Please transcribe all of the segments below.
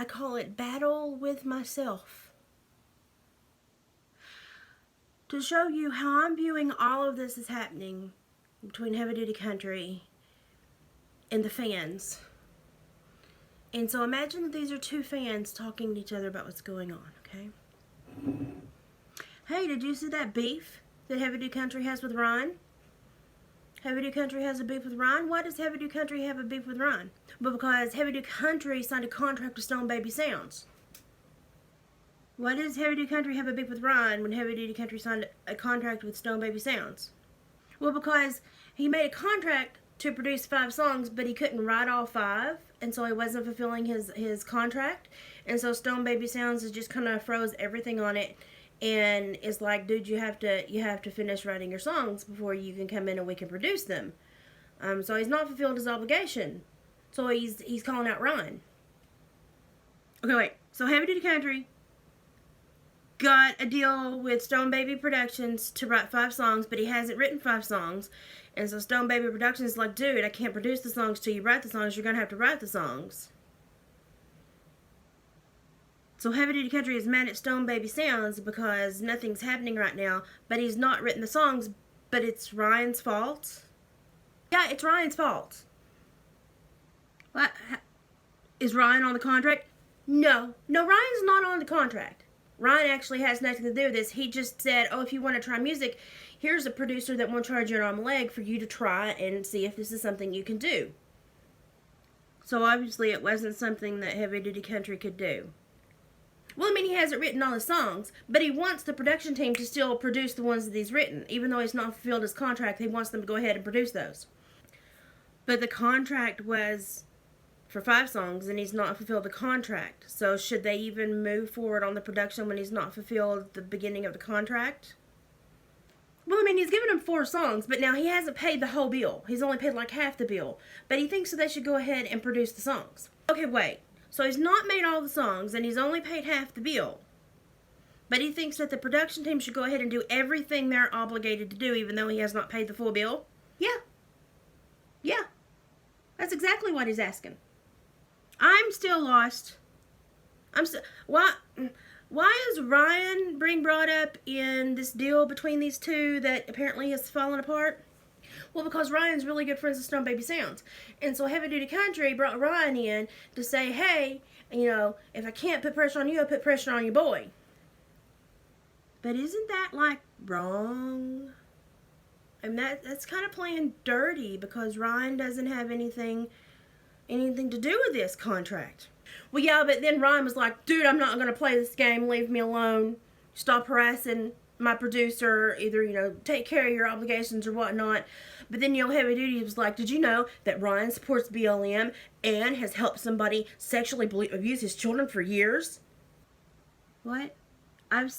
I call it battle with myself. To show you how I'm viewing all of this is happening between Heavy Duty Country and the fans. And so imagine that these are two fans talking to each other about what's going on, okay? Hey, did you see that beef that Heavy Duty Country has with Ryan? Heavy Duty Country has a beef with Ryan. Why does Heavy Duty Country have a beef with Ryan? But because Heavy Duty Country signed a contract with Stone Baby Sounds. Why does Heavy Duty Country have a beef with Ryan when Heavy Duty Country signed a contract with Stone Baby Sounds? Well, because he made a contract to produce 5 songs, but he couldn't write all 5, and so he wasn't fulfilling his contract. And so Stone Baby Sounds has just kind of froze everything on it. And it's like, dude, you have to finish writing your songs before you can come in and we can produce them. So he's not fulfilled his obligation. So he's calling out Ryan. Okay, wait. So Heavy Duty Country got a deal with Stone Baby Productions to write 5 songs, but he hasn't written 5 songs. And so Stone Baby Productions is like, dude, I can't produce the songs till you write the songs. You're going to have to write the songs. So Heavy Duty Country is mad at Stone Baby Sounds because nothing's happening right now, but he's not written the songs, but it's Ryan's fault. Yeah, it's Ryan's fault. What? Is Ryan on the contract? No, Ryan's not on the contract. Ryan actually has nothing to do with this. He just said, oh, if you want to try music, here's a producer that won't charge you an arm and leg for you to try and see if this is something you can do. So obviously it wasn't something that Heavy Duty Country could do. Well, I mean, he hasn't written all the songs, but he wants the production team to still produce the ones that he's written. Even though he's not fulfilled his contract, he wants them to go ahead and produce those. But the contract was for 5 songs, and he's not fulfilled the contract. So should they even move forward on the production when he's not fulfilled the beginning of the contract? Well, I mean, he's given them 4 songs, but now he hasn't paid the whole bill. He's only paid like half the bill. But he thinks that they should go ahead and produce the songs. Okay, wait. So he's not made all the songs, and he's only paid half the bill. But he thinks that the production team should go ahead and do everything they're obligated to do, even though he has not paid the full bill? Yeah. Yeah. That's exactly what he's asking. I'm still lost. Why is Ryan being brought up in this deal between these two that apparently has fallen apart? Well, because Ryan's really good friends with Stone Baby Sounds. And so Heavy Duty Country brought Ryan in to say, hey, if I can't put pressure on you, I'll put pressure on your boy. But isn't that, like, wrong? I mean, that's kind of playing dirty because Ryan doesn't have anything to do with this contract. Well, yeah, but then Ryan was like, dude, I'm not going to play this game. Leave me alone. Stop harassing my producer. Either, take care of your obligations or whatnot. But then, Heavy Duty was like, did you know that Ryan supports BLM and has helped somebody sexually abuse his children for years? What? I've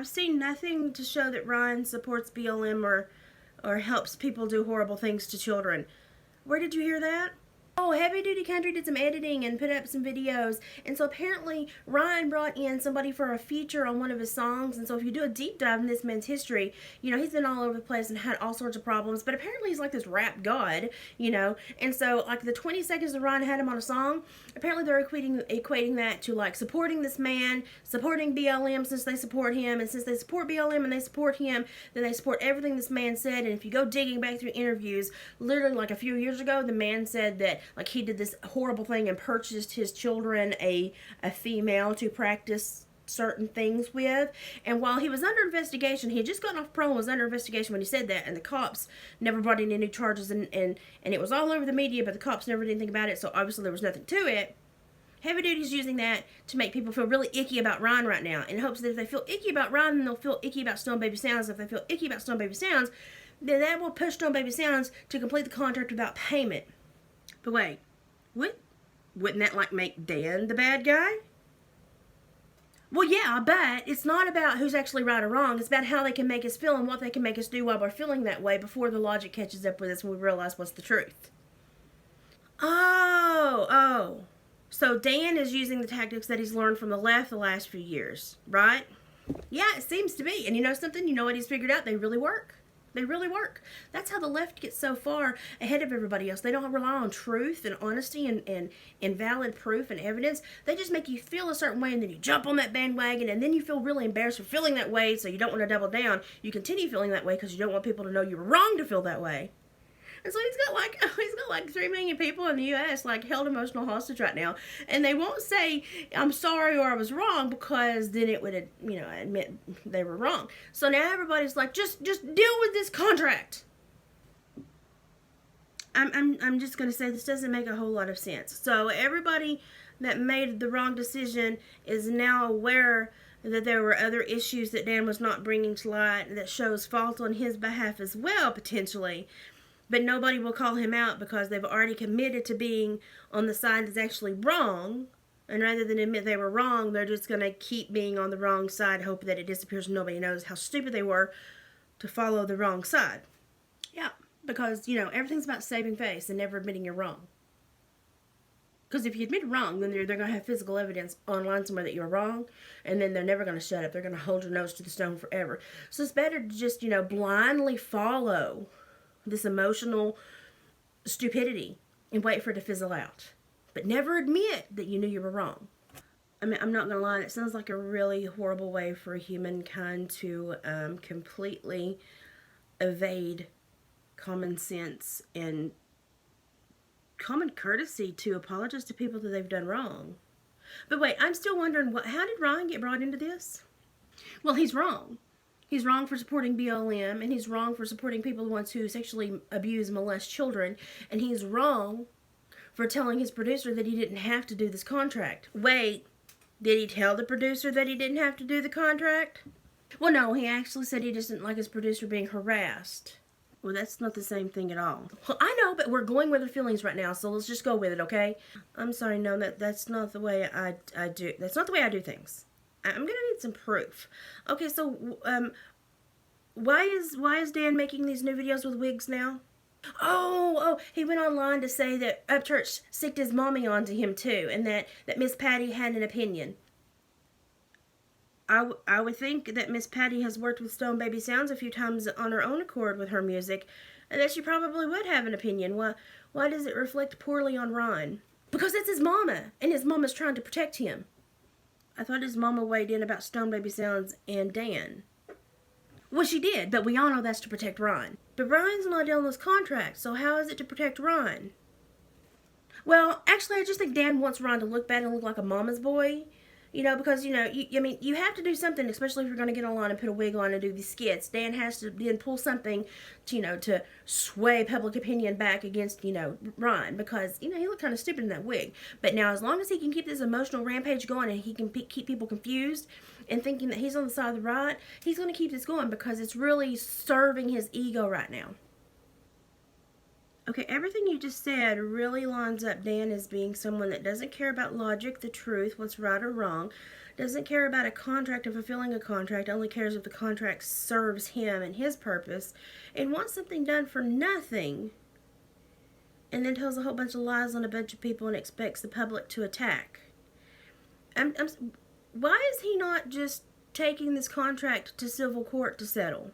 seen nothing to show that Ryan supports BLM or helps people do horrible things to children. Where did you hear that? Oh, Heavy Duty Country did some editing and put up some videos. And so apparently Ryan brought in somebody for a feature on one of his songs. And so if you do a deep dive in this man's history, he's been all over the place and had all sorts of problems. But apparently he's like this rap god, And so like the 20 seconds that Ryan had him on a song, apparently they're equating that to like supporting this man, supporting BLM since they support him. And since they support BLM and they support him, then they support everything this man said. And if you go digging back through interviews, literally like a few years ago, the man said that like he did this horrible thing and purchased his children a female to practice certain things with. And while he was under investigation, he had just gotten off parole and was under investigation when he said that, and the cops never brought in any charges, and it was all over the media, but the cops never did anything about it, so obviously there was nothing to it. Heavy Duty's using that to make people feel really icky about Ryan right now, in hopes that if they feel icky about Ryan, then they'll feel icky about Stone Baby Sounds. If they feel icky about Stone Baby Sounds, then that will push Stone Baby Sounds to complete the contract without payment. But wait, wouldn't that like make Dan the bad guy? Well, yeah, but it's not about who's actually right or wrong. It's about how they can make us feel and what they can make us do while we're feeling that way before the logic catches up with us and we realize what's the truth. Oh. So Dan is using the tactics that he's learned from the left the last few years, right? Yeah, it seems to be. And you know something? You know what he's figured out? They really work. They really work. That's how the left gets so far ahead of everybody else. They don't rely on truth and honesty and valid proof and evidence. They just make you feel a certain way, and then you jump on that bandwagon, and then you feel really embarrassed for feeling that way, so you don't want to double down. You continue feeling that way because you don't want people to know you were wrong to feel that way. And so he's got like 3 million people in the U.S. like held emotional hostage right now, and they won't say I'm sorry or I was wrong because then it would admit they were wrong. So now everybody's like just deal with this contract. I'm just gonna say this doesn't make a whole lot of sense. So everybody that made the wrong decision is now aware that there were other issues that Dan was not bringing to light that shows fault on his behalf as well, potentially. But nobody will call him out because they've already committed to being on the side that's actually wrong. And rather than admit they were wrong, they're just going to keep being on the wrong side, hoping that it disappears and nobody knows how stupid they were to follow the wrong side. Yeah, because, everything's about saving face and never admitting you're wrong. Because if you admit wrong, then they're going to have physical evidence online somewhere that you're wrong, and then they're never going to shut up. They're going to hold your nose to the stone forever. So it's better to just, blindly follow this emotional stupidity and wait for it to fizzle out. But never admit that you knew you were wrong. I mean, I'm not going to lie, it sounds like a really horrible way for humankind to completely evade common sense and common courtesy to apologize to people that they've done wrong. But wait, I'm still wondering, how did Ryan get brought into this? Well, he's wrong. He's wrong for supporting BLM, and he's wrong for supporting people who sexually abuse and molest children, and he's wrong for telling his producer that he didn't have to do this contract. Wait, did he tell the producer that he didn't have to do the contract? Well, no, he actually said he just didn't like his producer being harassed. Well, that's not the same thing at all. Well, I know, but we're going with our feelings right now, so let's just go with it, okay? I'm sorry, no, that's not the way I do. That's not the way I do things. I'm gonna need some proof. Okay, so why is Dan making these new videos with wigs now? Oh, he went online to say that Upchurch sicked his mommy onto him too, and that Miss Patty had an opinion. I would think that Miss Patty has worked with Stone Baby Sounds a few times on her own accord with her music, and that she probably would have an opinion. Why does it reflect poorly on Ron? Because it's his mama, and his mama's trying to protect him. I thought his mama weighed in about Stone Baby Sounds and Dan. Well, she did, but we all know that's to protect Ron. But Ryan's not in this contract, so how is it to protect Ron? Well, actually, I just think Dan wants Ron to look bad and look like a mama's boy. Because, you have to do something, especially if you're going to get online and put a wig on and do these skits. Dan has to then pull something, to sway public opinion back against, Ron. Because, he looked kind of stupid in that wig. But now, as long as he can keep this emotional rampage going and he can keep people confused and thinking that he's on the side of the right, he's going to keep this going because it's really serving his ego right now. Okay, everything you just said really lines up Dan as being someone that doesn't care about logic, the truth, what's right or wrong, doesn't care about a contract or fulfilling a contract, only cares if the contract serves him and his purpose, and wants something done for nothing, and then tells a whole bunch of lies on a bunch of people and expects the public to attack. Why is he not just taking this contract to civil court to settle?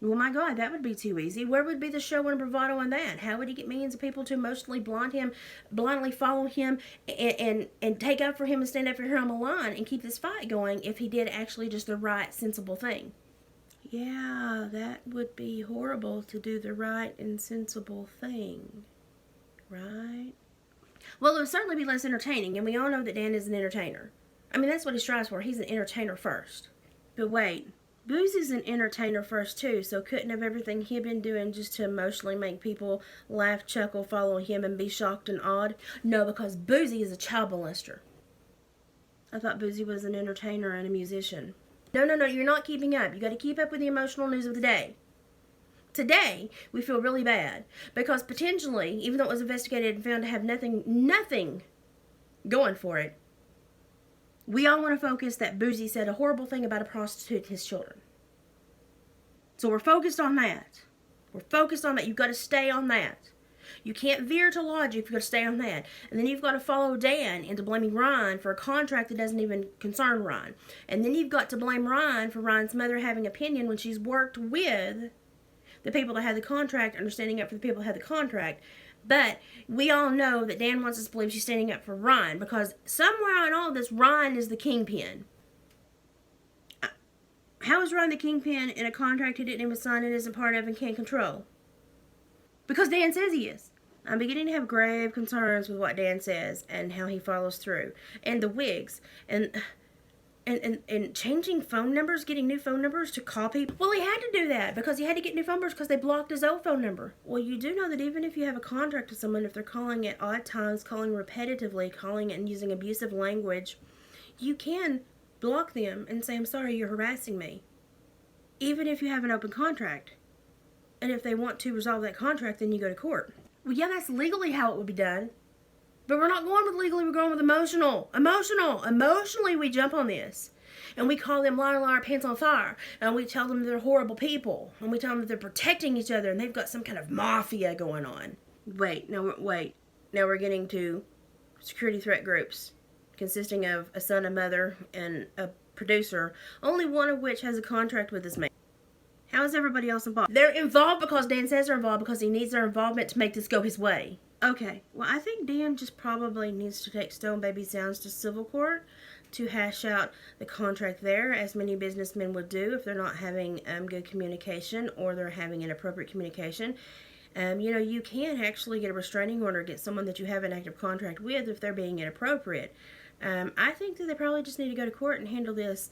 Well, my God, that would be too easy. Where would be the show and bravado in that? How would he get millions of people to emotionally blindly follow him and take up for him and stand up for him on the line and keep this fight going if he did actually just the right, sensible thing? Yeah, that would be horrible to do the right and sensible thing, right? Well, it would certainly be less entertaining, and we all know that Dan is an entertainer. I mean, that's what he strives for. He's an entertainer first. But wait. Boozy's an entertainer first too, so couldn't have everything he'd been doing just to emotionally make people laugh, chuckle, follow him, and be shocked and awed? No, because Boozy is a child molester. I thought Boozy was an entertainer and a musician. No, you're not keeping up. You got to keep up with the emotional news of the day. Today, we feel really bad because potentially, even though it was investigated and found to have nothing going for it, we all want to focus that Boozy said a horrible thing about a prostitute and his children. So we're focused on that. We're focused on that. You've got to stay on that. You can't veer to logic. You've got to stay on that. And then you've got to follow Dan into blaming Ryan for a contract that doesn't even concern Ryan. And then you've got to blame Ryan for Ryan's mother having opinion when she's worked with the people that had the contract and are standing up for the people that had the contract. But we all know that Dan wants us to believe she's standing up for Ryan, because somewhere in all this, Ryan is the kingpin. How is Ryan the kingpin in a contract he didn't even sign and isn't part of and can't control? Because Dan says he is. I'm beginning to have grave concerns with what Dan says and how he follows through. And the wigs. And changing phone numbers, getting new phone numbers to call people. Well, he had to do that because he had to get new phone numbers because they blocked his old phone number. Well, you do know that even if you have a contract with someone, if they're calling at odd times, calling repetitively, calling and using abusive language, you can block them and say, I'm sorry, you're harassing me. Even if you have an open contract. And if they want to resolve that contract, then you go to court. Well, yeah, that's legally how it would be done. But we're not going with legally, we're going with emotional. Emotionally, we jump on this. And we call them liar, liar, pants on fire. And we tell them they're horrible people. And we tell them that they're protecting each other and they've got some kind of mafia going on. Wait. Now we're getting to security threat groups consisting of a son, a mother, and a producer, only one of which has a contract with this man. How is everybody else involved? They're involved because Dan says they're involved because he needs their involvement to make this go his way. Okay, well, I think Dan just probably needs to take Stone Baby Sounds to civil court to hash out the contract there, as many businessmen would do if they're not having good communication or they're having inappropriate communication. You can actually get a restraining order against someone that you have an active contract with if they're being inappropriate. I think that they probably just need to go to court and handle this.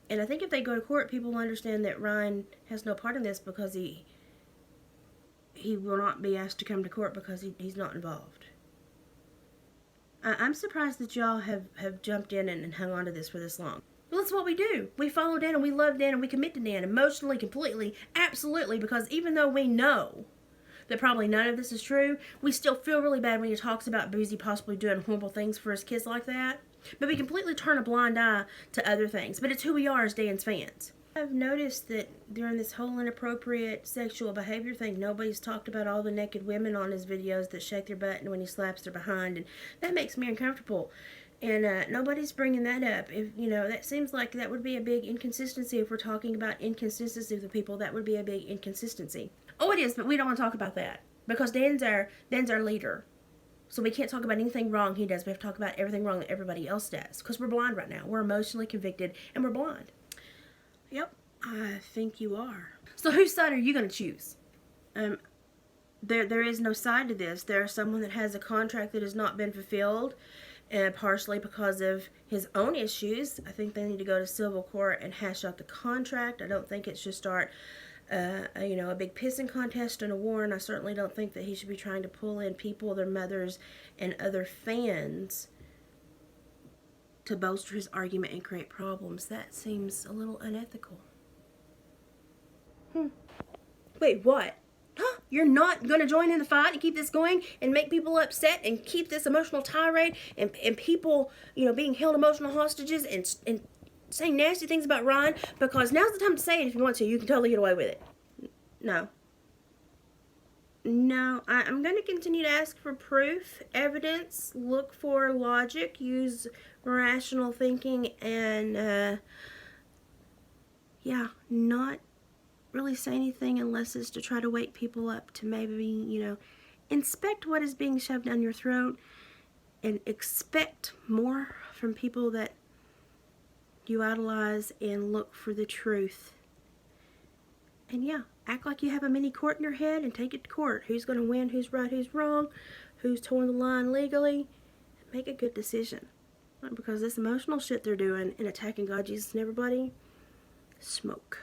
And I think if they go to court, people will understand that Ryan has no part in this because he will not be asked to come to court because he's not involved. I'm surprised that y'all have jumped in and hung on to this for this long. Well, that's what we do. We follow Dan and we love Dan and we commit to Dan emotionally, completely, absolutely, because even though we know that probably none of this is true, we still feel really bad when he talks about Boozy possibly doing horrible things for his kids like that. But we completely turn a blind eye to other things. But it's who we are as Dan's fans. I've noticed that during this whole inappropriate sexual behavior thing, nobody's talked about all the naked women on his videos that shake their butt and when he slaps their behind. And that makes me uncomfortable. And nobody's bringing that up. If that seems like that would be a big inconsistency. If we're talking about inconsistency of the people, that would be a big inconsistency. Oh, it is, but we don't want to talk about that. Because Dan's our leader. So we can't talk about anything wrong he does. We have to talk about everything wrong that everybody else does. Because we're blind right now. We're emotionally convicted and we're blind. Yep, I think you are. So whose side are you going to choose? There is no side to this. There's someone that has a contract that has not been fulfilled, partially because of his own issues. I think they need to go to civil court and hash out the contract. I don't think it should start a big pissing contest and a war, and I certainly don't think that he should be trying to pull in people, their mothers, and other fans to bolster his argument and create problems. That seems a little unethical. Wait, what? Huh? You're not going to join in the fight and keep this going and make people upset and keep this emotional tirade and people, being held emotional hostages and saying nasty things about Ryan, because now's the time to say it if you want to. You can totally get away with it. No, I'm going to continue to ask for proof, evidence, look for logic, use rational thinking, and, not really say anything unless it's to try to wake people up to maybe, inspect what is being shoved down your throat and expect more from people that you idolize and look for the truth. And act like you have a mini court in your head and take it to court. Who's going to win, who's right, who's wrong, who's torn the line legally. Make a good decision. Because this emotional shit they're doing and attacking God, Jesus, and everybody, smoke.